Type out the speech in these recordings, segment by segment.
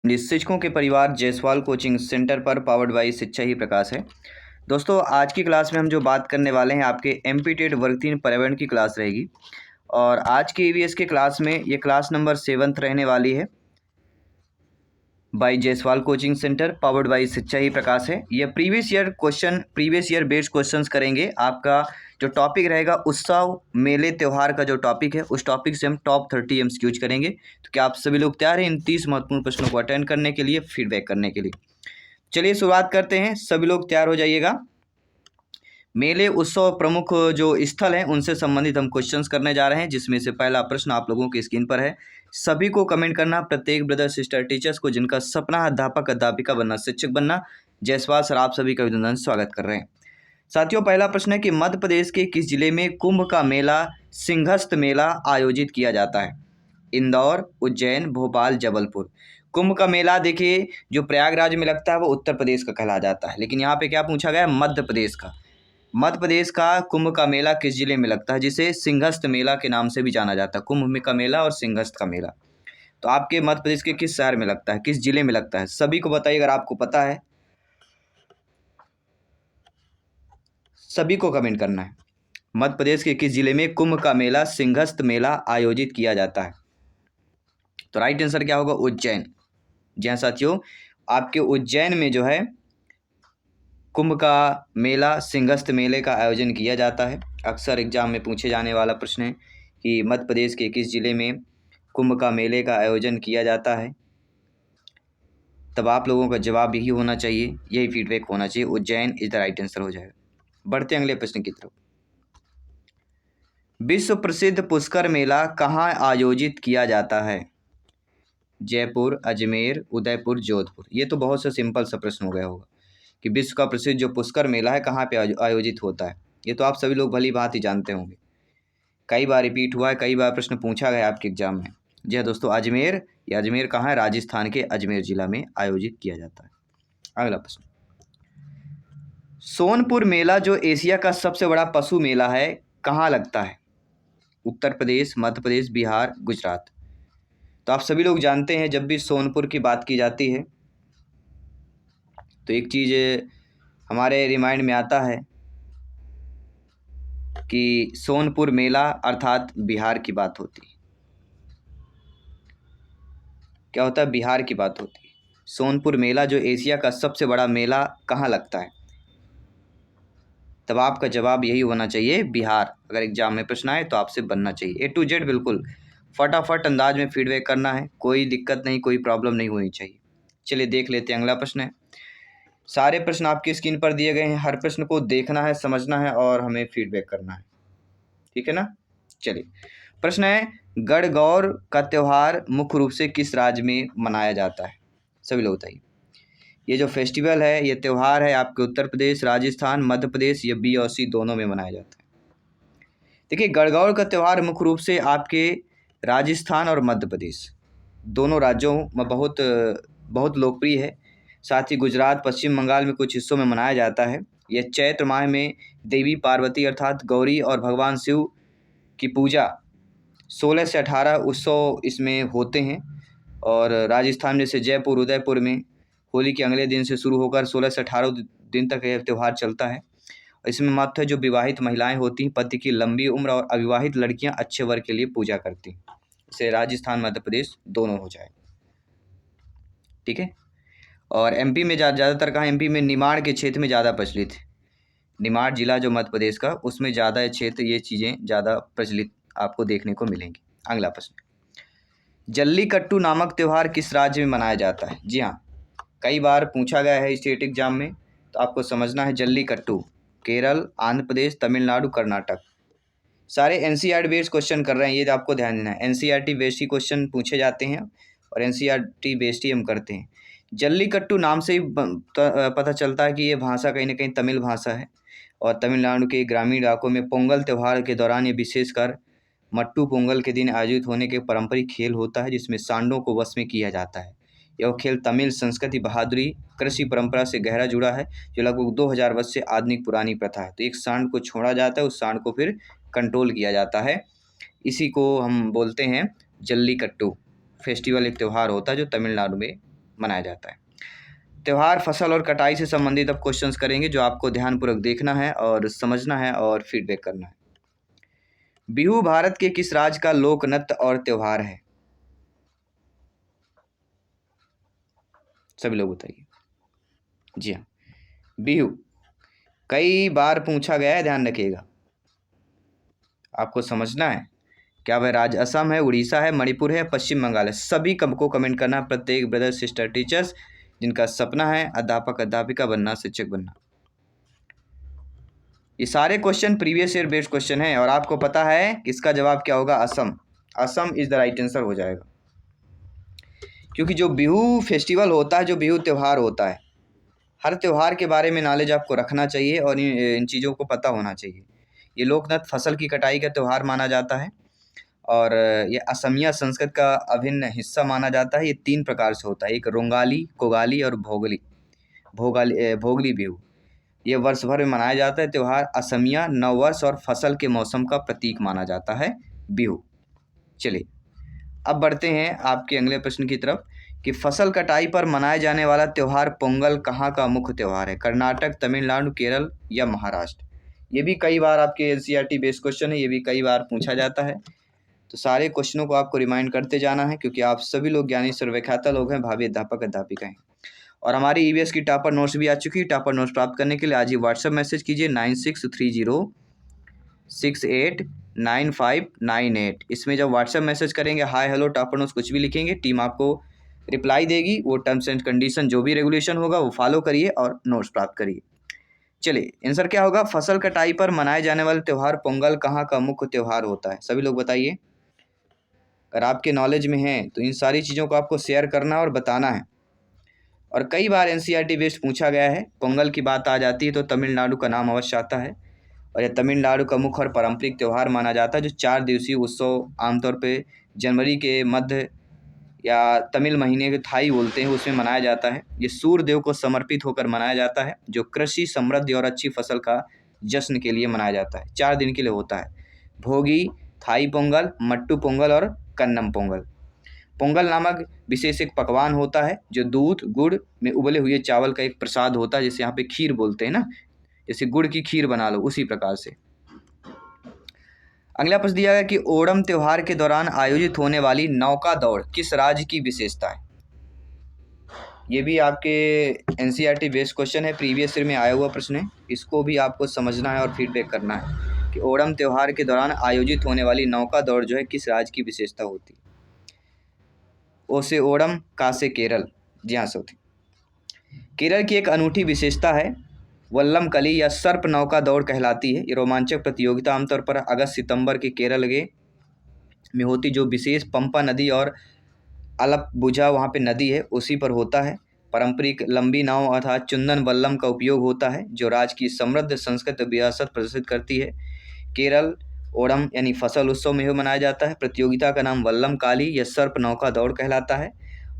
शिक्षकों के परिवार जायसवाल कोचिंग सेंटर पर पावर्ड बाय शिक्षा ही प्रकाश है। दोस्तों, आज की क्लास में हम जो बात करने वाले हैं आपके एमपी टेट वर्ग 3 पर्यावरण की क्लास रहेगी। और आज के ईवीएस के क्लास में ये क्लास नंबर 7th रहने वाली है by Jaiswal coaching centre powered by Shiksha Hi प्रकाश है। ये प्रीवियस ईयर बेस्ड क्वेश्चंस करेंगे। आपका जो टॉपिक रहेगा उत्सव मेले त्यौहार का जो टॉपिक है उस टॉपिक से हम टॉप 30 एमसीक्यूज करेंगे। तो क्या आप सभी लोग तैयार हैं इन 30 महत्वपूर्ण प्रश्नों को अटेंड करने के लिए, फीडबैक करने के लिए? चलिए शुरुआत करते हैं, सभी लोग तैयार हो जाइएगा। मेले उत्सव प्रमुख जो स्थल हैं उनसे संबंधित हम क्वेश्चंस करने जा रहे हैं, जिसमें से पहला प्रश्न आप लोगों की स्क्रीन पर है। सभी को कमेंट करना, प्रत्येक ब्रदर सिस्टर टीचर्स को जिनका सपना है अध्यापक अध्यापिका बनना, शिक्षक बनना, जायसवाल सर आप सभी का अभिनंदन स्वागत कर रहे हैं। साथियों, पहला प्रश्न है कि मध्य प्रदेश के किस जिले में कुंभ का मेला सिंहस्थ मेला आयोजित किया जाता है? इंदौर, उज्जैन, भोपाल, जबलपुर। कुंभ का मेला देखिए जो प्रयागराज में लगता है वो उत्तर प्रदेश का कहला जाता है, लेकिन यहाँ पे क्या पूछा गया है? मध्य प्रदेश का। मध्य प्रदेश का कुंभ का मेला किस जिले में लगता है, जिसे सिंहस्थ मेला के नाम से भी जाना जाता है? कुंभ में का मेला और सिंहस्थ का मेला तो आपके मध्य प्रदेश के किस शहर में लगता है, किस जिले में लगता है? सभी को बताइए अगर आपको पता है, सभी को कमेंट करना है। मध्य प्रदेश के किस जिले में कुंभ का मेला सिंहस्थ मेला आयोजित किया जाता है? तो राइट आंसर क्या होगा? उज्जैन। जी हाँ साथियों, आपके उज्जैन में जो है कुंभ का मेला सिंहस्थ मेले का आयोजन किया जाता है। अक्सर एग्जाम में पूछे जाने वाला प्रश्न है कि मध्य प्रदेश के किस जिले में कुंभ का मेले का आयोजन किया जाता है। तब आप लोगों का जवाब यही होना चाहिए, यही फीडबैक होना चाहिए, Ujjain is the right answer हो जाएगा। बढ़ते अगले प्रश्न की तरफ। विश्व प्रसिद्ध पुष्कर मेला कहाँ आयोजित किया जाता है? जयपुर, अजमेर, उदयपुर, जोधपुर। ये तो बहुत सा सिंपल सा प्रश्न हो गया होगा कि विश्व का प्रसिद्ध जो पुष्कर मेला है कहाँ पे आयोजित होता है। ये तो आप सभी लोग भली बात ही जानते होंगे, कई बार रिपीट हुआ है, कई बार प्रश्न पूछा गया आपके एग्जाम में। जी हाँ दोस्तों, अजमेर। ये अजमेर कहाँ है? राजस्थान के अजमेर जिला में आयोजित किया जाता है। अगला प्रश्न, सोनपुर मेला जो एशिया का सबसे बड़ा पशु मेला है कहाँ लगता है? उत्तर प्रदेश, मध्य प्रदेश, बिहार, गुजरात। तो आप सभी लोग जानते हैं जब भी सोनपुर की बात की जाती है तो एक चीज़ हमारे रिमाइंड में आता है कि सोनपुर मेला अर्थात बिहार की बात होती है। क्या होता है? बिहार की बात होती है। सोनपुर मेला जो एशिया का सबसे बड़ा मेला कहाँ लगता है? तब आपका जवाब यही होना चाहिए, बिहार। अगर एग्जाम में प्रश्न आए तो आपसे बनना चाहिए A to Z, बिल्कुल फटाफट अंदाज में फीडबैक करना है, कोई दिक्कत नहीं, कोई प्रॉब्लम नहीं होनी चाहिए। चलिए देख लेते हैं अगला प्रश्न है। सारे प्रश्न आपकी स्क्रीन पर दिए गए हैं, हर प्रश्न को देखना है, समझना है और हमें फीडबैक करना है, ठीक है ना? चलिए, प्रश्न है गणगौर का त्यौहार मुख्य रूप से किस राज्य में मनाया जाता है? सभी लोग बताइए। ये जो फेस्टिवल है, ये त्यौहार है आपके उत्तर प्रदेश, राजस्थान, मध्य प्रदेश, ये बी और सी दोनों में मनाया जाता है। देखिए, गणगौर का त्यौहार मुख्य रूप से आपके राजस्थान और मध्य प्रदेश दोनों राज्यों में बहुत लोकप्रिय है। साथ ही गुजरात, पश्चिम बंगाल में कुछ हिस्सों में मनाया जाता है। यह चैत्र माह में देवी पार्वती अर्थात गौरी और भगवान शिव की पूजा 16 से 18 उत्सव इसमें होते हैं। और राजस्थान जैसे जयपुर, उदयपुर में होली के अगले दिन से शुरू होकर 16 से 18 दिन तक यह त्यौहार चलता है। इसमें महत्व है जो विवाहित महिलाएं होती हैं, पति की लंबी उम्र और अविवाहित लड़कियां अच्छे वर के लिए पूजा करती हैं। इसे राजस्थान मध्य प्रदेश दोनों हो जाए, ठीक है। और एमपी में ज़्यादातर कहाँ? एमपी में निमाड़ के क्षेत्र में ज़्यादा प्रचलित है। निमाड़ जिला जो मध्य प्रदेश का, उसमें ज़्यादा क्षेत्र ये चीज़ें ज़्यादा प्रचलित आपको देखने को मिलेंगी। अगला प्रश्न, जल्लीकट्टू नामक त्यौहार किस राज्य में मनाया जाता है? जी हाँ, कई बार पूछा गया है स्टेट एग्जाम में, तो आपको समझना है जल्लीकट्टू केरल, आंध्र प्रदेश, तमिलनाडु, कर्नाटक। सारे एनसीईआरटी बेस्ड क्वेश्चन कर रहे हैं, ये आपको ध्यान देना है। एनसीईआरटी बेस्ड ही क्वेश्चन पूछे जाते हैं और एनसीईआरटी बेस्ड ही हम करते हैं। जल्लीकट्टू नाम से ही पता चलता है कि ये भाषा कहीं ना कहीं तमिल भाषा है। और तमिलनाडु के ग्रामीण इलाकों में पोंगल त्यौहार के दौरान ये विशेषकर मट्टू पोंगल के दिन आयोजित होने के पारंपरिक खेल होता है, जिसमें सांडों को वश में किया जाता है। यह खेल तमिल संस्कृति, बहादुरी, कृषि परंपरा से गहरा जुड़ा है, जो लगभग 2000 वर्ष से आधुनिक पुरानी प्रथा है। तो एक सांड को छोड़ा जाता है, उस सांड को फिर कंट्रोल किया जाता है। इसी को हम बोलते हैं जल्लीकट्टू। फेस्टिवल एक त्यौहार होता है जो तमिलनाडु में मनाया जाता है। त्यौहार, फसल और कटाई से संबंधित अब क्वेश्चंस करेंगे जो आपको ध्यानपूर्वक देखना है और समझना है और फीडबैक करना है। बिहू भारत के किस राज्य का लोक नृत्य और त्यौहार है? सभी लोग बताइए। जी हाँ, बिहू कई बार पूछा गया है, ध्यान रखिएगा, आपको समझना है। क्या वह राज्य असम है, उड़ीसा है, मणिपुर है, पश्चिम बंगाल है? सभी को कमेंट करना है, प्रत्येक ब्रदर सिस्टर टीचर्स जिनका सपना है अध्यापक अध्यापिका बनना, शिक्षक बनना। ये सारे question previous year based question है और आपको पता है कि इसका जवाब क्या होगा? Assam. Assam is the right answer हो जाएगा, क्योंकि जो बिहू फेस्टिवल होता है, जो बिहू त्यौहार होता है, हर त्यौहार के बारे में नॉलेज आपको रखना चाहिए और इन चीज़ों को पता होना चाहिए। ये लोकनृत्य फसल की कटाई का त्यौहार माना जाता है और ये असमिया संस्कृत का अभिन्न हिस्सा माना जाता है। ये 3 प्रकार से होता है, एक रोंगाली, कोगाली और भोगली बिहू। ये वर्ष भर में मनाया जाता है त्यौहार। असमिया नववर्ष और फसल के मौसम का प्रतीक माना जाता है बिहू। चलिए अब बढ़ते हैं आपके अगले प्रश्न की तरफ कि फसल कटाई पर मनाया जाने वाला त्यौहार पोंगल कहाँ का मुख्य त्यौहार है? कर्नाटक, तमिलनाडु, केरल या महाराष्ट्र? ये भी कई बार आपके एनसीईआरटी बेस्ड क्वेश्चन है, ये भी कई बार पूछा जाता है। तो सारे क्वेश्चनों को आपको रिमाइंड करते जाना है, क्योंकि आप सभी लोग ज्ञानी सर्वख्याता लोग हैं, भावी अध्यापक अध्यापिका हैं। और हमारी ईवीएस की टॉपर नोट्स भी आ चुकी है। टॉपर नोट्स प्राप्त करने के लिए आज ही व्हाट्सएप मैसेज कीजिए 9630689598। इसमें जब व्हाट्सएप मैसेज करेंगे हाय हेलो टॉपर नोट्स कुछ भी लिखेंगे, टीम आपको रिप्लाई देगी। वो टर्म्स एंड कंडीशन जो भी रेगुलेशन होगा वो फॉलो करिए और नोट्स प्राप्त करिए। चलिए आंसर क्या होगा? फसल कटाई पर मनाए जाने वाले त्यौहार पोंगल कहाँ का मुख्य त्यौहार होता है? सभी लोग बताइए। अगर आपके नॉलेज में है तो इन सारी चीज़ों को आपको शेयर करना और बताना है। और कई बार एनसीईआरटी बेस्ड पूछा गया है। पोंगल की बात आ जाती है तो तमिलनाडु का नाम अवश्य आता है और यह तमिलनाडु का मुख्य और पारंपरिक त्यौहार माना जाता है, जो 4 दिवसीय उत्सव आमतौर पे जनवरी के मध्य या तमिल महीने के थाई बोलते हैं उसमें मनाया जाता है। ये सूर्य देव को समर्पित होकर मनाया जाता है, जो कृषि समृद्धि और अच्छी फसल का जश्न के लिए मनाया जाता है। 4 दिन के लिए होता है। भोगी, थाई पोंगल, मट्टू पोंगल और कन्नम पोंगल। पोंगल नामक विशेष एक पकवान होता है जो दूध गुड़ में उबले हुए चावल का एक प्रसाद होता है, जैसे यहाँ पे खीर बोलते हैं ना, जैसे गुड़ की खीर बना लो उसी प्रकार से। अगला प्रश्न दिया गया कि ओणम त्योहार के दौरान आयोजित होने वाली नौका दौड़ किस राज्य की विशेषता है? ये भी आपके एनसीईआरटी बेस्ड क्वेश्चन है, प्रीवियस ईयर में आया हुआ प्रश्न है। इसको भी आपको समझना है और फीडबैक करना है कि ओणम त्योहार के दौरान आयोजित होने वाली नौका दौड़ जो है किस राज्य की विशेषता होती है? ओ से ओणम, का से केरल, जी हाँ होती। केरल की एक अनूठी विशेषता है वल्लम कली या सर्प नौका दौड़ कहलाती है। ये रोमांचक प्रतियोगिता आमतौर पर अगस्त सितंबर के केरल में होती, जो विशेष पंपा नदी और अलपबुझा वहाँ पे नदी है उसी पर होता है। पारंपरिक लंबी नाव अर्थात चुंदन वल्लम का उपयोग होता है, जो राज्य की समृद्ध संस्कृत विरासत प्रदर्शित करती है। केरल ओणम यानी फसल उत्सव में मनाया जाता है। प्रतियोगिता का नाम वल्लम काली या सर्प नौका दौड़ कहलाता है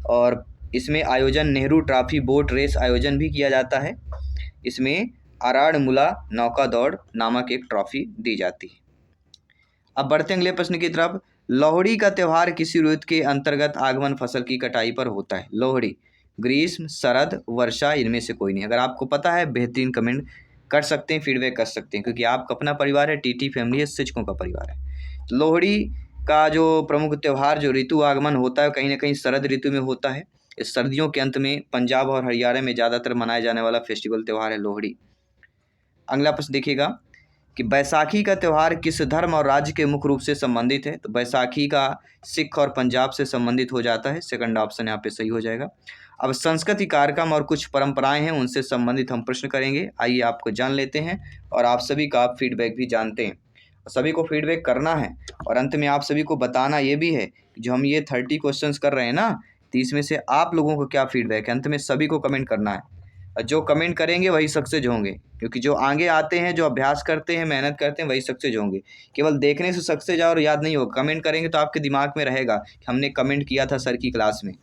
और इसमें आयोजन नेहरू ट्रॉफी बोट रेस आयोजन भी किया जाता है। इसमें आराड़मुला नौका दौड़ नामक एक ट्रॉफी दी जाती है। अब बढ़ते हैं अगले प्रश्न की तरफ। लोहड़ी का त्यौहार किसी ऋतु के अंतर्गत आगमन फसल की कटाई पर होता है? लोहड़ी ग्रीष्म, शरद, वर्षा, इनमें से कोई नहीं। अगर आपको पता है बेहतरीन कमेंट कर सकते हैं, फीडबैक कर सकते हैं, क्योंकि आपका अपना परिवार है, टीटी फैमिली है, शिक्षकों का परिवार है। लोहड़ी का जो प्रमुख त्यौहार जो ऋतु आगमन होता है कहीं ना कहीं शरद ऋतु में होता है। इस सर्दियों के अंत में पंजाब और हरियाणा में ज़्यादातर मनाया जाने वाला फेस्टिवल त्यौहार है लोहड़ी। अगला प्रश्न देखिएगा कि बैसाखी का त्यौहार किस धर्म और राज्य के मुख्य रूप से संबंधित है? तो बैसाखी का सिख और पंजाब से संबंधित हो जाता है। सेकंड ऑप्शन यहाँ पे सही हो जाएगा। अब संस्कृति कार्यक्रम और कुछ परंपराएं हैं उनसे संबंधित हम प्रश्न करेंगे। आइए आपको जान लेते हैं और आप सभी का आप फीडबैक भी जानते हैं। सभी को फीडबैक करना है और अंत में आप सभी को बताना ये भी है कि जो हम ये 30 क्वेश्चंस कर रहे हैं ना, तो इसमें से आप लोगों को क्या फीडबैक है, अंत में सभी को कमेंट करना है। जो कमेंट करेंगे वही सक्सेस होंगे, क्योंकि जो आगे आते हैं, जो अभ्यास करते हैं, मेहनत करते हैं, वही सक्सेस होंगे। केवल देखने से सक्सेस और याद नहीं होगा, कमेंट करेंगे तो आपके दिमाग में रहेगा कि हमने कमेंट किया था सर की क्लास में।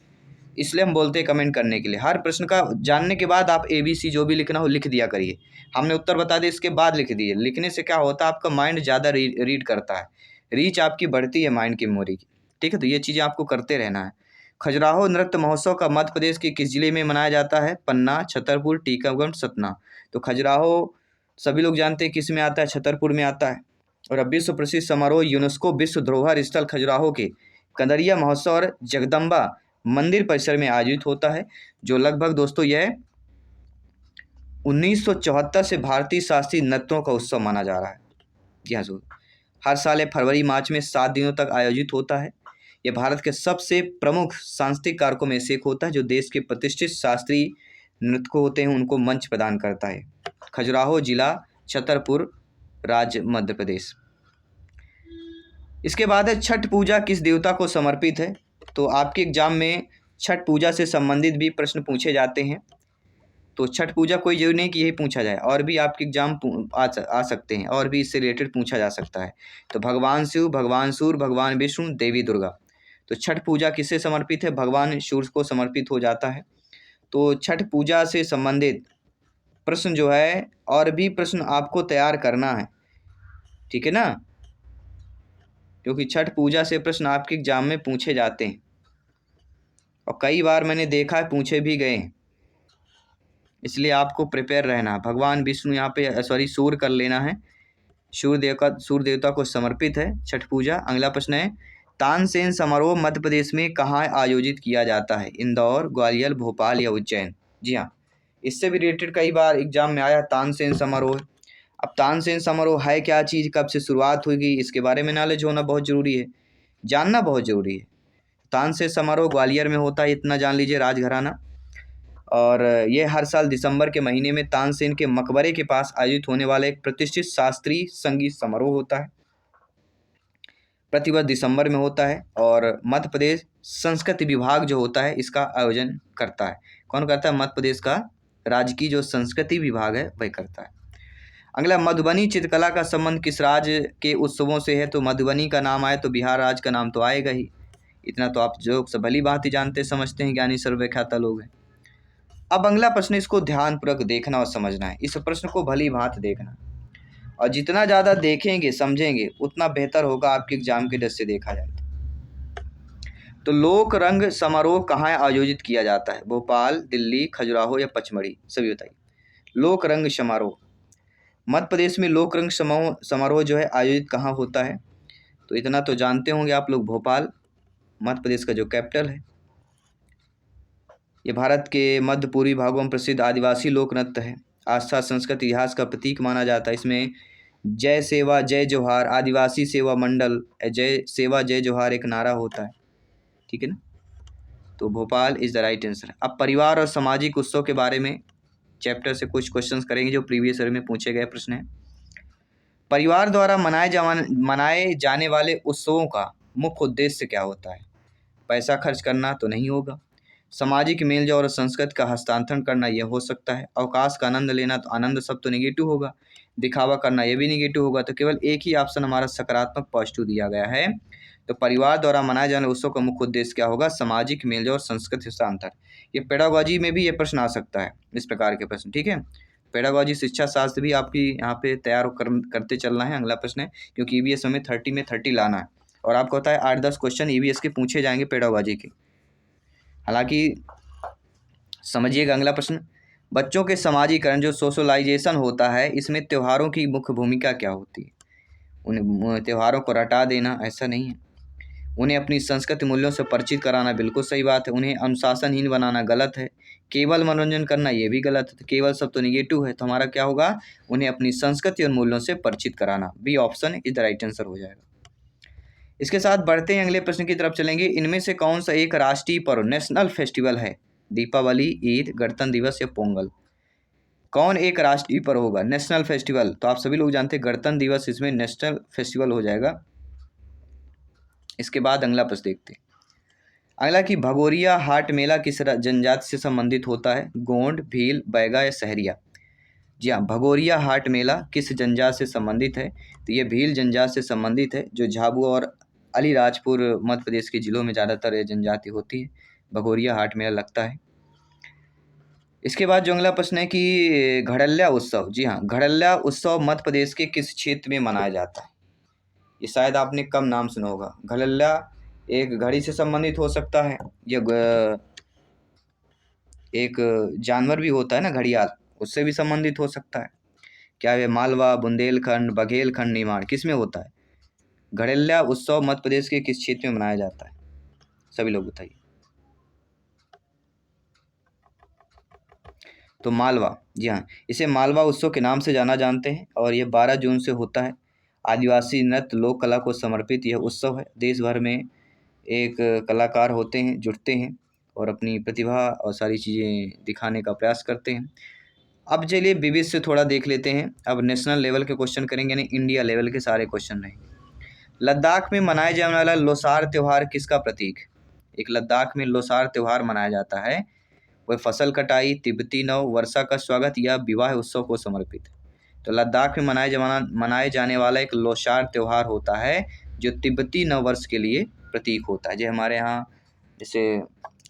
इसलिए हम बोलते हैं कमेंट करने के लिए। हर प्रश्न का जानने के बाद आप ABC जो भी लिखना हो लिख दिया करिए। हमने उत्तर बता दिया इसके बाद लिख दिए। लिखने से क्या होता है, आपका माइंड ज़्यादा रीड करता है, रीच आपकी बढ़ती है माइंड की मेमोरी की। ठीक है, तो ये चीज़ें आपको करते रहना है। खजुराहो नृत्य महोत्सव का मध्य प्रदेश के किस जिले में मनाया जाता है? पन्ना, छतरपुर, टीकमगढ़, सतना। तो खजुराहो सभी लोग जानते हैं किस में आता है, छतरपुर में आता है। और अब विश्व प्रसिद्ध समारोह यूनेस्को विश्व धरोहर स्थल खजुराहो के कंदरिया महोत्सव और जगदम्बा मंदिर परिसर में आयोजित होता है, जो लगभग दोस्तों यह 1974 से भारतीय शास्त्रीय नृत्यों का उत्सव माना जा रहा है। जी हाँ दोस्तों, हर साल यह फरवरी मार्च में 7 दिनों तक आयोजित होता है। यह भारत के सबसे प्रमुख सांस्कृतिक कारकों में से एक होता है, जो देश के प्रतिष्ठित शास्त्रीय नृत्य होते हैं उनको मंच प्रदान करता है। खजुराहो जिला, छतरपुर, राज्य मध्य प्रदेश। इसके बाद है छठ पूजा किस देवता को समर्पित है? तो आपके एग्जाम में छठ पूजा से संबंधित भी प्रश्न पूछे जाते हैं। तो छठ पूजा कोई जरूरी नहीं कि यही पूछा जाए, और भी आपके एग्जाम आ सकते हैं, और भी इससे रिलेटेड पूछा जा सकता है। तो भगवान शिव, भगवान सूर्य, भगवान विष्णु, देवी दुर्गा। तो छठ पूजा किससे समर्पित है? भगवान सूर्य को समर्पित हो जाता है। तो छठ पूजा से संबंधित प्रश्न जो है, और भी प्रश्न आपको तैयार करना है, ठीक है ना, क्योंकि छठ पूजा से प्रश्न आपके एग्जाम में पूछे जाते हैं और कई बार मैंने देखा है पूछे भी गए हैं, इसलिए आपको प्रिपेयर रहना है। भगवान विष्णु यहाँ पे सूर्य कर लेना है, सूर्य देवता को समर्पित है छठ पूजा। अगला प्रश्न है तानसेन समारोह मध्य प्रदेश में कहाँ आयोजित किया जाता है? इंदौर, ग्वालियर, भोपाल या उज्जैन। जी हाँ, इससे भी रिलेटेड कई बार एग्जाम में आया तानसेन समारोह। अब तानसेन समारोह है क्या चीज़, कब से शुरुआत होगी, इसके बारे में नॉलेज होना बहुत ज़रूरी है, जानना बहुत ज़रूरी है। तानसेन समारोह ग्वालियर में होता है, इतना जान लीजिए, राजघराना। और ये हर साल दिसंबर के महीने में तानसेन के मकबरे के पास आयोजित होने वाला एक प्रतिष्ठित शास्त्रीय संगीत समारोह होता है। प्रतिवर्ष दिसंबर में होता है और मध्य प्रदेश संस्कृति विभाग जो होता है इसका आयोजन करता है। कौन करता है? मध्य प्रदेश का राज्य जो संस्कृति विभाग है वही करता है। अगला, मधुबनी चित्रकला का संबंध किस राज्य के उत्सवों से है? तो मधुबनी का नाम आए तो बिहार राज्य का नाम तो आएगा ही, इतना तो आप जो भली बात ही जानते समझते हैं, ज्ञानी सर्वव्याख्याता लोग हैं। अब अगला प्रश्न, इसको ध्यानपूर्वक देखना और समझना है, इस प्रश्न को भली भांति देखना, और जितना ज़्यादा देखेंगे समझेंगे उतना बेहतर होगा आपके एग्जाम के दृष्टि से देखा जाए तो। लोक रंग समारोह कहाँ आयोजित किया जाता है? भोपाल, दिल्ली, खजुराहो या पचमढ़ी? सभी बताइए। लोक रंग समारोह मध्य प्रदेश में लोक रंग समारोह जो है आयोजित कहाँ होता है? तो इतना तो जानते होंगे आप लोग, भोपाल मध्य प्रदेश का जो कैपिटल है। ये भारत के मध्य पूर्वी भागों में प्रसिद्ध आदिवासी लोक नृत्य है, आस्था, संस्कृति, इतिहास का प्रतीक माना जाता है। इसमें जय सेवा जय जोहार, आदिवासी सेवा मंडल, जय सेवा जय जोहार एक नारा होता है, ठीक है ना। तो Bhopal is the right answer. अब परिवार और सामाजिक उत्सव के बारे में चैप्टर से कुछ क्वेश्चंस करेंगे जो प्रीवियस ईयर में पूछे गए प्रश्न है। परिवार द्वारा मनाए जाने वाले उत्सवों का मुख्य उद्देश्य क्या होता है? पैसा खर्च करना तो नहीं होगा, सामाजिक मेलजोल और संस्कृति का हस्तांतरण करना यह हो सकता है, अवकाश का आनंद लेना तो आनंद सब तो निगेटिव होगा, दिखावा करना यह भी निगेटिव होगा। तो केवल एक ही ऑप्शन हमारा सकारात्मक पॉजिटिव दिया गया है। तो परिवार द्वारा मनाए जाने उत्सव का मुख्य उद्देश्य क्या होगा? सामाजिक मेलजोल और संस्कृति हस्तांतरण। ये पेडागोजी में भी ये प्रश्न आ सकता है, इस प्रकार के प्रश्न, ठीक है। पेडागोजी शिक्षा शास्त्र भी आपकी यहाँ पे तैयार करते चलना है। अगला प्रश्न है, क्योंकि ईवीएस में 30 में 30 लाना है और आपको होता है 8-10 क्वेश्चन ईवीएस के पूछे जाएंगे पेडागोजी के। हालांकि समझिएगा अगला प्रश्न, बच्चों के समाजीकरण जो सोशलाइजेशन होता है इसमें त्योहारों की मुख्य भूमिका क्या होती है? उन्हें त्योहारों को रटा देना ऐसा नहीं है, उन्हें अपनी संस्कृति मूल्यों से परिचित कराना बिल्कुल सही बात है, उन्हें अनुशासनहीन बनाना गलत है, केवल मनोरंजन करना ये भी गलत है। तो केवल सब तो निगेटिव है, तो हमारा क्या होगा? उन्हें अपनी संस्कृति और मूल्यों से परिचित कराना, B option is the right answer हो जाएगा। इसके साथ बढ़ते हैं अगले प्रश्न की तरफ चलेंगे। इनमें से कौन सा एक राष्ट्रीय पर्व नेशनल फेस्टिवल है? दीपावली, ईद, गणतंत्र दिवस या पोंगल? कौन एक राष्ट्रीय पर्व होगा नेशनल फेस्टिवल? तो आप सभी लोग जानते हैं गणतंत्र दिवस इसमें नेशनल फेस्टिवल हो जाएगा। इसके बाद अगला प्रश्न देखते हैं। अगला कि भगोरिया हाट मेला किस जनजाति से संबंधित होता है? गोंड, भील, बैगा या सहरिया? जी हाँ, भगोरिया हाट मेला किस जनजाति से संबंधित है? तो ये भील जनजाति से संबंधित है, जो झाबुआ और अलीराजपुर मध्य प्रदेश के जिलों में ज़्यादातर ये जनजाति होती है। भगोरिया हाट मेला लगता है। इसके बाद जो अगला प्रश्न है कि घड़ल्ला उत्सव, जी हाँ, घड़ल्ला उत्सव मध्य प्रदेश के किस क्षेत्र में मनाया जाता है? ये शायद आपने कम नाम सुना होगा। घड़ल्ला एक घड़ी से संबंधित हो सकता है, या एक जानवर भी होता है ना घड़ियाल, उससे भी संबंधित हो सकता है। क्या है? मालवा, बुंदेलखंड, बघेलखंड, निमाड़, किस में होता है? घड़ियाल उत्सव मध्य प्रदेश के किस क्षेत्र में मनाया जाता है? सभी लोग बताइए। तो मालवा, जी हाँ, इसे मालवा उत्सव के नाम से जाना जानते हैं और ये 12 जून से होता है। आदिवासी नृत्य लोक कला को समर्पित यह उत्सव है। देश भर में एक कलाकार होते हैं, जुटते हैं और अपनी प्रतिभा और सारी चीज़ें दिखाने का प्रयास करते हैं। अब चलिए विविध से थोड़ा देख लेते हैं। अब नेशनल लेवल के क्वेश्चन करेंगे, यानी इंडिया लेवल के सारे क्वेश्चन रहेंगे। लद्दाख में मनाए जाने वाला लोसार त्यौहार किसका प्रतीक? एक लद्दाख में लोसार त्यौहार मनाया जाता है, वह फसल कटाई, तिब्बती नव वर्षा का स्वागत या विवाह उत्सव को समर्पित है। तो लद्दाख में मनाए जाने वाला एक लोसार त्यौहार होता है जो तिब्बती नव वर्ष के लिए प्रतीक होता है। जो हमारे यहाँ जैसे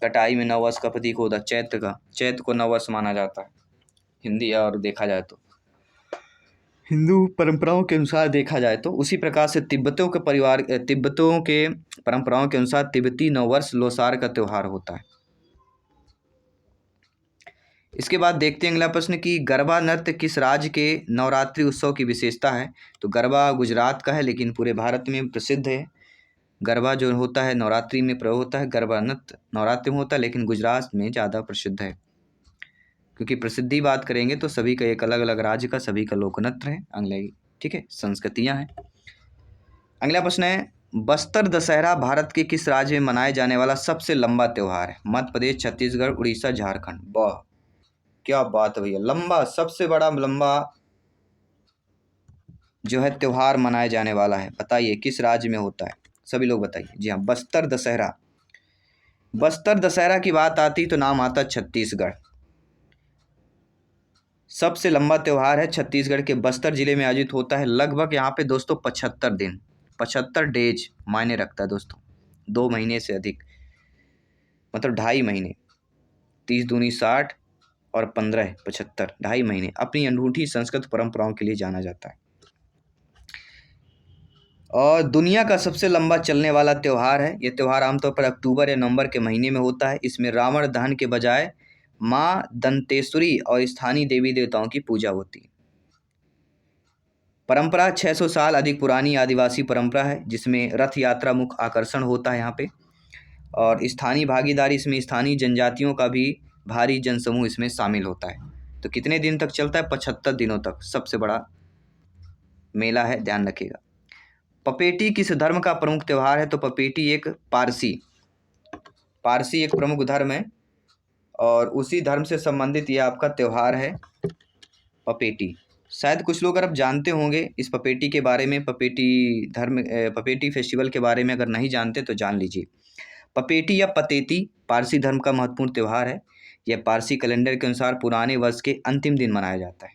कटाई में नव वर्ष का प्रतीक होता है, चैत्र को नव वर्ष माना जाता है हिंदी, और देखा जाए तो हिंदू परंपराओं के अनुसार देखा जाए तो उसी प्रकार से तिब्बतों के परंपराओं के अनुसार तिब्बती नववर्ष लोसार का त्यौहार होता है। इसके बाद देखते हैं अगला प्रश्न कि गरबा नृत्य किस राज्य के नवरात्रि उत्सव की विशेषता है? तो गरबा गुजरात का है, लेकिन पूरे भारत में प्रसिद्ध है। गरबा जो होता है नवरात्रि में प्रयोग होता है, गरबा नृत्य नवरात्रि में होता है, लेकिन गुजरात में ज़्यादा प्रसिद्ध है। क्योंकि प्रसिद्धि बात करेंगे तो सभी का एक अलग अलग राज्य का सभी का लोक नृत्य है, अगले ठीक है, संस्कृतियाँ हैं। अगला प्रश्न है, बस्तर दशहरा भारत के किस राज्य में मनाए जाने वाला सबसे लंबा त्यौहार है? मध्य प्रदेश, छत्तीसगढ़, उड़ीसा, झारखंड। वाह, क्या बात है भैया, लंबा, सबसे बड़ा लंबा जो है त्यौहार मनाया जाने वाला है, बताइए किस राज्य में होता है? सभी लोग बताइए। जी हाँ, बस्तर दशहरा। बस्तर दशहरा की बात आती तो नाम आता छत्तीसगढ़। सबसे लंबा त्यौहार है छत्तीसगढ़ के बस्तर जिले में आयोजित होता है। लगभग यहाँ पे दोस्तों 75 दिन, 75 डेज मायने रखता है दोस्तों, 2 महीने से अधिक, मतलब 2.5 महीने। 30 दूनी 60 और 15 75, 2.5 महीने अपनी अनूठी संस्कृत परंपराओं के लिए जाना जाता है। और दुनिया का सबसे लंबा चलने वाला त्यौहार है। ये त्यौहार आमतौर पर अक्टूबर या नवंबर के महीने में होता है। इसमें रावण दहन के बजाय माँ दंतेश्वरी और स्थानीय देवी देवताओं की पूजा होती है। परंपरा 600 साल अधिक पुरानी आदिवासी परंपरा है, जिसमें रथ यात्रा मुख्य आकर्षण होता है यहाँ पे, और स्थानीय भागीदारी, इसमें स्थानीय जनजातियों का भी भारी जनसमूह इसमें शामिल होता है। तो कितने दिन तक चलता है? 75 दिनों तक सबसे बड़ा मेला है, ध्यान रखिएगा। पपेटी किस धर्म का प्रमुख त्यौहार है? तो पपेटी एक पारसी एक प्रमुख धर्म है और उसी धर्म से संबंधित यह आपका त्यौहार है पपेटी। शायद कुछ लोग अगर जानते होंगे इस पपेटी के बारे में, पपेटी फेस्टिवल के बारे में अगर नहीं जानते तो जान लीजिए। पपेटी या पतेती पारसी धर्म का महत्वपूर्ण त्यौहार है। यह पारसी कैलेंडर के अनुसार पुराने वर्ष के अंतिम दिन मनाया जाता है,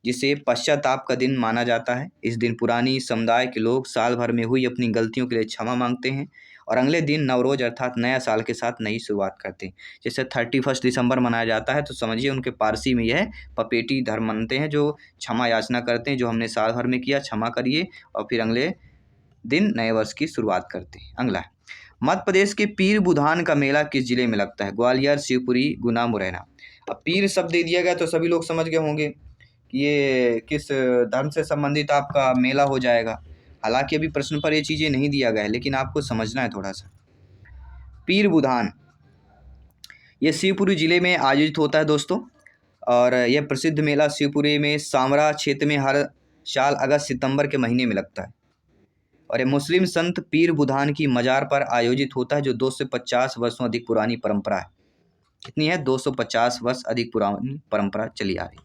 जिसे पश्चाताप का दिन माना जाता है। इस दिन पुरानी समुदाय के लोग साल भर में हुई अपनी गलतियों के लिए क्षमा मांगते हैं और अगले दिन नवरोज अर्थात नया साल के साथ नई शुरुआत करते हैं। जैसे 31 दिसंबर मनाया जाता है, तो समझिए उनके पारसी में यह पपेटी धर्म मानते हैं, जो क्षमा याचना करते हैं, जो हमने साल भर में किया क्षमा करिए, और फिर अगले दिन नए वर्ष की शुरुआत करते हैं। अगला है, मध्य प्रदेश के पीर बुधान का मेला किस जिले में लगता है? ग्वालियर, शिवपुरी, गुना, मुरैना। अब पीर शब्द दे दिया गया तो सभी लोग समझ गए होंगे कि ये किस धर्म से संबंधित आपका मेला हो जाएगा। हालांकि अभी प्रश्न पर ये चीज़ें नहीं दिया गया है, लेकिन आपको समझना है थोड़ा सा। पीर बुधान ये शिवपुरी जिले में आयोजित होता है दोस्तों, और यह प्रसिद्ध मेला शिवपुरी में सामरा क्षेत्र में हर साल अगस्त सितंबर के महीने में लगता है, और ये मुस्लिम संत पीर बुधान की मजार पर आयोजित होता है, जो 250 वर्षों अधिक पुरानी परंपरा है। कितनी है? 250 वर्ष अधिक पुरानी परंपरा चली आ रही।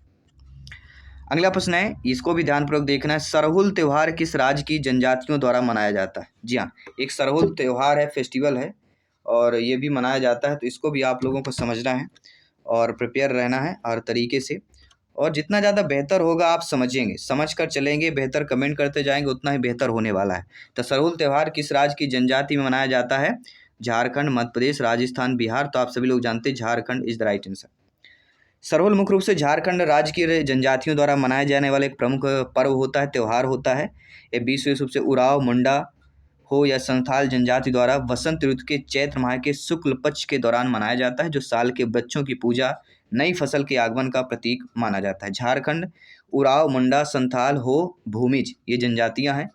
अगला प्रश्न है, इसको भी ध्यानपूर्वक देखना है। सरहुल त्यौहार किस राज्य की जनजातियों द्वारा मनाया जाता है? जी हाँ, एक सरहुल त्यौहार है, फेस्टिवल है, और ये भी मनाया जाता है। तो इसको भी आप लोगों को समझना है और प्रिपेयर रहना है हर तरीके से, और जितना ज़्यादा बेहतर होगा आप समझेंगे, समझ कर चलेंगे, बेहतर कमेंट करते जाएंगे, उतना ही बेहतर होने वाला है। तो सरहुल त्यौहार किस राज्य की जनजाति में मनाया जाता है? झारखंड, मध्य प्रदेश, राजस्थान, बिहार। तो आप सभी लोग जानते हैं Jharkhand is the right answer. Sarhul मुख्य रूप से झारखंड राज्य की जनजातियों द्वारा मनाए जाने वाले एक प्रमुख पर्व होता है, त्यौहार होता है। ये विशेष रूप से उरांव, मुंडा, हो या संथाल जनजाति द्वारा वसंत ऋतु के चैत्र माह के शुक्ल पक्ष के दौरान मनाया जाता है, जो साल के वृक्षों की पूजा, नई फसल के आगमन का प्रतीक माना जाता है। झारखंड उराव, मुंडा, संथाल, हो, भूमिज ये जनजातियां हैं।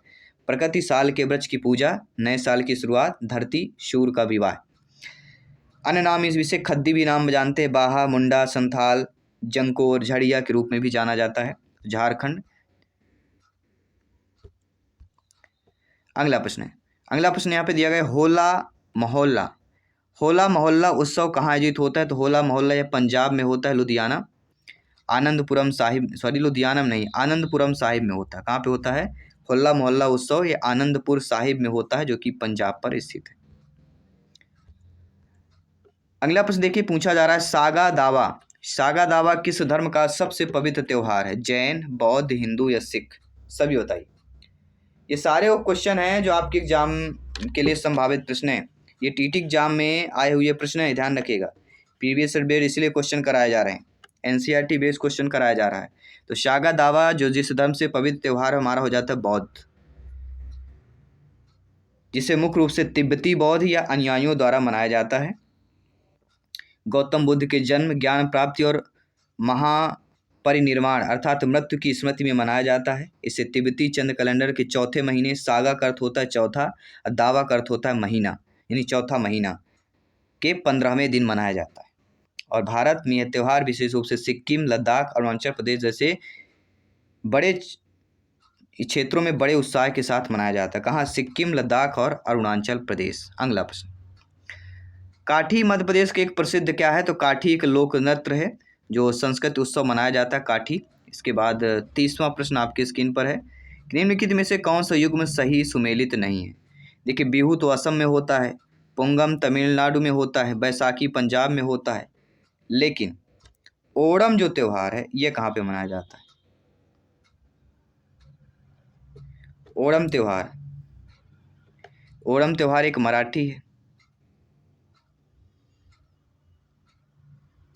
प्रकृति साल के वृक्ष की पूजा, नए साल की शुरुआत, धरती शूर का विवाह। अन्य नाम इस विषय खद्दी भी नाम जानते हैं, बाहा, मुंडा, संथाल, जंकोर, झड़िया के रूप में भी जाना जाता है झारखंड। अगला प्रश्न यहाँ पे दिया गया होला मोहल्ला। होला मोहल्ला उत्सव कहाँ आयोजित होता है? तो होला मोहल्ला यह पंजाब में होता है, लुधियाना आनंदपुरम साहिब, लुधियाना में नहीं, आनंदपुरम साहिब में होता है। कहाँ पे होता है होला मोहल्ला उत्सव? ये आनंदपुर साहिब में होता है, जो कि पंजाब पर स्थित है। अगला प्रश्न देखिए, पूछा जा रहा है सागा दावा। सागा दावा किस धर्म का सबसे पवित्र त्योहार है? जैन, बौद्ध, हिंदू या सिख? सभी बताइए। ये सारे वो क्वेश्चन हैं जो आपके एग्जाम के लिए संभावित प्रश्न हैं। ये टीटी एग्जाम में आए हुए प्रश्न है, ध्यान रखिएगा। प्रीवियस बेस्ड इसलिए क्वेश्चन कराए जा रहे हैं, एनसीईआरटी बेस्ड क्वेश्चन कराया जा रहा है। तो सागा दावा जो जिस धर्म से पवित्र त्योहार हमारा हो जाता है बौद्ध, जिसे मुख्य रूप से तिब्बती बौद्ध या अनुयायियों द्वारा मनाया जाता है। गौतम बुद्ध के जन्म, ज्ञान प्राप्ति और महापरिनिर्वाण अर्थात मृत्यु की स्मृति में मनाया जाता है। इसे तिब्बती चंद्र कैलेंडर के चौथे महीने, सागा का अर्थ होता है चौथा और दावा का अर्थ होता है महीना, यानी चौथा महीना के 15वें दिन मनाया जाता है। और भारत में यह त्यौहार विशेष रूप से सिक्किम, लद्दाख, अरुणाचल प्रदेश जैसे बड़े क्षेत्रों में बड़े उत्साह के साथ मनाया जाता है। कहाँ? सिक्किम, लद्दाख और अरुणाचल प्रदेश। अगला प्रश्न, काठी मध्य प्रदेश के एक प्रसिद्ध क्या है? तो काठी एक लोक नृत्य है जो संस्कृत उत्सव मनाया जाता है, काठी। इसके बाद 30वां प्रश्न आपके स्क्रीन पर है, निम्नलिखित में से कौन सा युग्म सही सुमेलित नहीं है? देखिए, बिहू तो असम में होता है, पोंगम तमिलनाडु में होता है, बैसाखी पंजाब में होता है, लेकिन ओणम जो त्यौहार है ये कहाँ पे मनाया जाता है? ओणम त्यौहार एक मराठी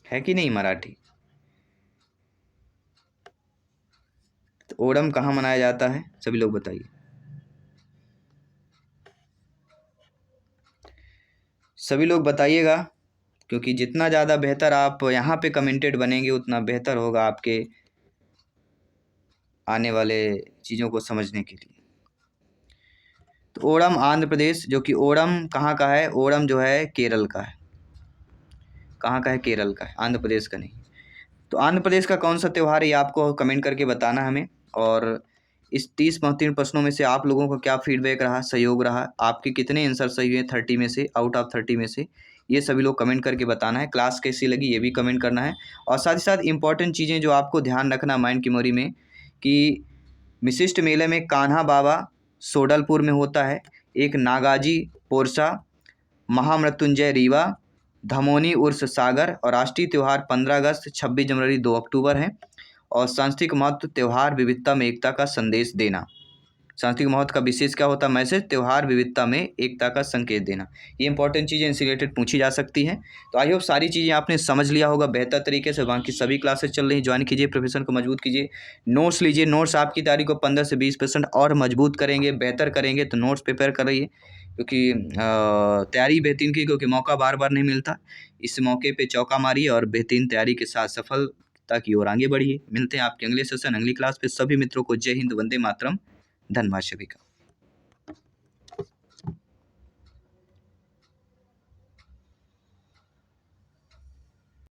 है कि नहीं? मराठी। तो ओणम कहाँ मनाया जाता है? सभी लोग बताइए। सभी लोग बताइएगा, क्योंकि जितना ज़्यादा बेहतर आप यहाँ पे कमेंटेड बनेंगे उतना बेहतर होगा आपके आने वाले चीज़ों को समझने के लिए। तो ओणम आंध्र प्रदेश, जो कि ओणम कहाँ का है? ओणम जो है केरल का है। कहाँ का है? केरल का है, आंध्र प्रदेश का नहीं। तो आंध्र प्रदेश का कौन सा त्यौहार है ये आपको कमेंट करके बताना हमें। और इस 30 महत्वपूर्ण प्रश्नों में से आप लोगों का क्या फीडबैक रहा, सहयोग रहा, आपके कितने आंसर सही हुए 30 में से, आउट ऑफ 30 में से, ये सभी लोग कमेंट करके बताना है। क्लास कैसी लगी ये भी कमेंट करना है। और साथ ही साथ इंपॉर्टेंट चीज़ें जो आपको ध्यान रखना माइंड की मेमोरी में, कि विशिष्ट मेले में कान्हा बाबा सोडलपुर में होता है, एक नागाजी पोरसा, महामृत्युंजय रीवा, धमोनी उर्स सागर, और राष्ट्रीय त्यौहार 15 अगस्त, 26 जनवरी, 2 अक्टूबर हैं। और सांस्कृतिक महत्व त्यौहार विविधता में एकता का संदेश देना। सांस्कृतिक महत्व का विशेष क्या होता है? मैसेज त्यौहार विविधता में एकता का संकेत देना। ये इंपॉर्टेंट चीज़ें इनसे रिलेटेड पूछी जा सकती हैं। तो आई होप सारी चीज़ें आपने समझ लिया होगा बेहतर तरीके से। बाकी सभी क्लासेस चल रही हैं, ज्वाइन कीजिए, प्रोफेशन को मजबूत कीजिए, नोट्स लीजिए। नोट्स आपकी तैयारी को 15 से 20% और मजबूत करेंगे, बेहतर करेंगे। तो नोट्स प्रिपेयर कर रही है, क्योंकि तैयारी बेहतरीन की, क्योंकि मौका बार बार नहीं मिलता। इस मौके पे चौका मारिए और बेहतरीन तैयारी के साथ सफलता की ओर आगे बढ़िए। मिलते हैं आपके अगले सेशन, अगली क्लास पे। सभी मित्रों को जय हिंद, वंदे मातरम, धन्यवाद सभी का।